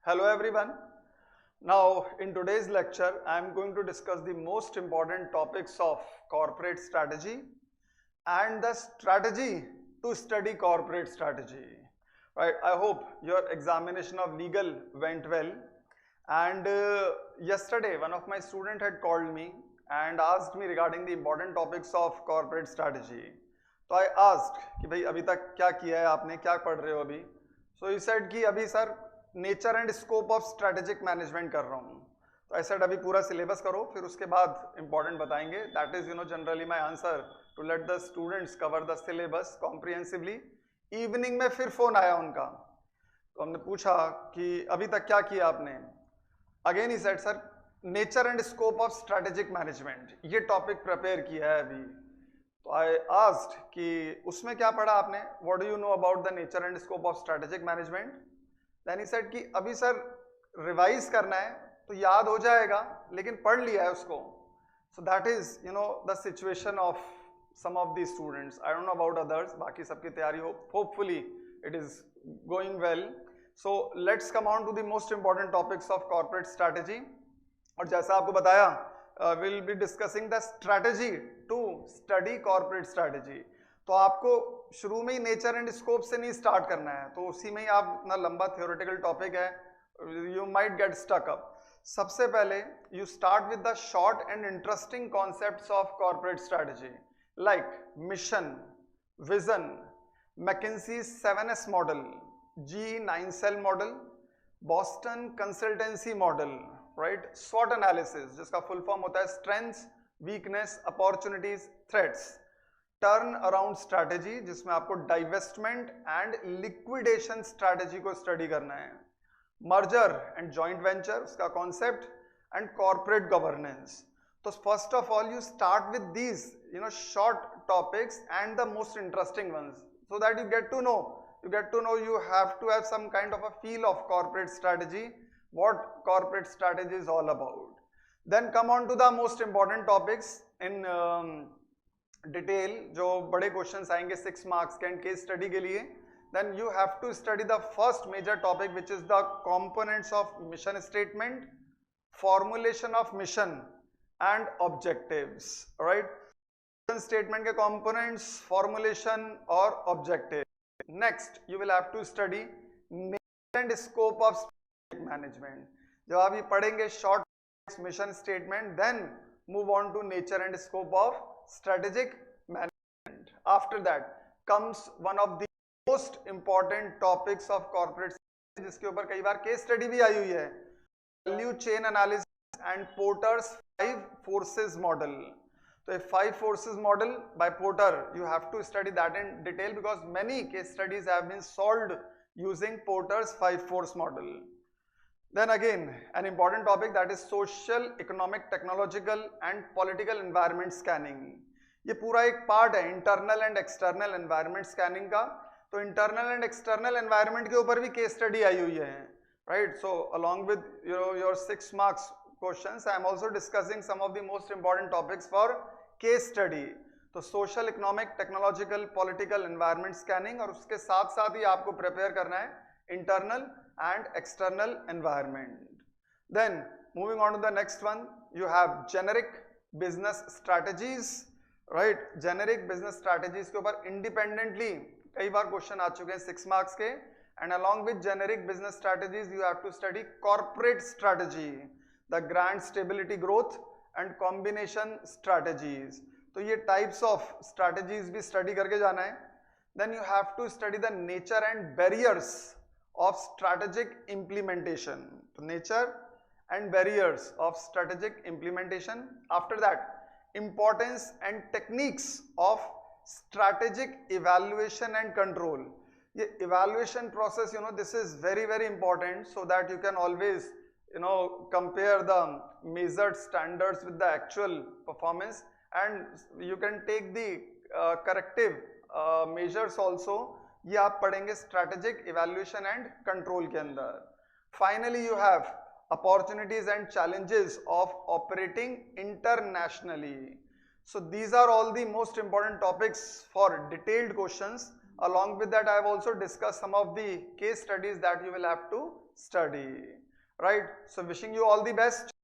Hello everyone. Now in today's lecture I am going to discuss the most important topics of corporate strategy and the strategy to study corporate strategy. Right, I hope your examination of legal went well, and yesterday one of my student had called me and asked me regarding the important topics of corporate strategy. तो I asked कि भाई अभी तक क्या किया है आपने, क्या पढ़ रहे हो अभी. So he said कि अभी sir nature and scope of strategic management कर रहा हूँ. तो आई सेड अभी पूरा सिलेबस करो, फिर उसके बाद इंपॉर्टेंट बताएंगे. That is generally my answer to let the students cover the syllabus comprehensively. Evening में फिर फोन आया उनका, तो हमने पूछा कि अभी तक क्या किया आपने. Again he said sir nature and scope of strategic management ये टॉपिक प्रिपेयर किया है अभी. तो आई आस्क्ड कि उसमें क्या पढ़ा आपने, what do you know about the nature and scope of strategic management. Then he said कि अभी सर रिवाइज करना है तो याद हो जाएगा, लेकिन पढ़ लिया है उसको. So that is the situation of some of the students. I don't know about others, बाकी सबकी तैयारी hopefully it is going well. So let's come on to the most important topics of corporate strategy. और जैसा आपको बताया will be discussing the strategy to study corporate strategy. तो आपको शुरू में ही नेचर एंड स्कोप से नहीं स्टार्ट करना है, तो उसी में ही आप इतना लंबा थियोरेटिकल टॉपिक है, you might get stuck up. सबसे पहले you start with the short and interesting concepts of corporate strategy like mission, vision, McKinsey 7S model, GE 9 cell model, Boston consultancy model, right, स्वॉट analysis जिसका full form होता है strengths, weakness, opportunities, threats, turn around strategy जिसमें आपको divestment and liquidation strategy को study करना है, merger and joint venture उसका कॉन्सेप्ट, एंड कॉर्पोरेट गवर्नेंस. तो first of all you start with these short topics and the most interesting ones, so that you get to know you have to have some kind of a feel of corporate strategy, what corporate strategy is all about. Then come on to the most important topics in detail, जो बड़े questions आएंगे 6 marks के and case study के लिए. Then you have to study the first major topic which is the components of mission statement, formulation of mission and objectives. Right, mission statement के components, formulation और objective. Next you will have to study nature and scope of strategic management. जब आप ये पढ़ेंगे short mission statement, then move on to nature and scope of strategic management. After that comes one of the most important topics of corporate strategy, जिसके ऊपर कई बार case study भी आई हुई है, value chain analysis and Porter's 5 forces model. तो 5 forces model by Porter, you have to study that in detail because many case studies have been solved using Porter's 5 force model. Then again an important topic that is social, economic, technological and political environment scanning. ये पूरा एक part है internal and external environment scanning का. तो internal and external environment के ऊपर भी case study आई हुई है, right. So along with your 6 marks questions I am also discussing some of the most important topics for case study. तो social, economic, technological, political, environment scanning, और उसके साथ साथ ही आपको प्रिपेयर करना है internal and external environment. Then moving on to the next one, you have generic business strategies, right. generic business strategies के ऊपर independently कई बार क्वेश्चन आ चुके हैं 6 मार्क्स के, and along with generic business strategies you have to study corporate strategy, the grand stability growth and combination strategies. तो ये types of strategies भी study करके जाना है. Then you have to study the nature and barriers of strategic implementation. So nature and barriers of strategic implementation. After that, importance and techniques of strategic evaluation and control. ये evaluation process, this is very very important, so that you can always compare the measured standards with the actual performance, and you can take the corrective measures also. ये आप पढ़ेंगे strategic evaluation and control के अंदर. Finally you have opportunities and challenges of operating internationally. So these are all the most important topics for detailed questions. Along with that, I have also discussed some of the case studies that you will have to study. Right? So wishing you all the best.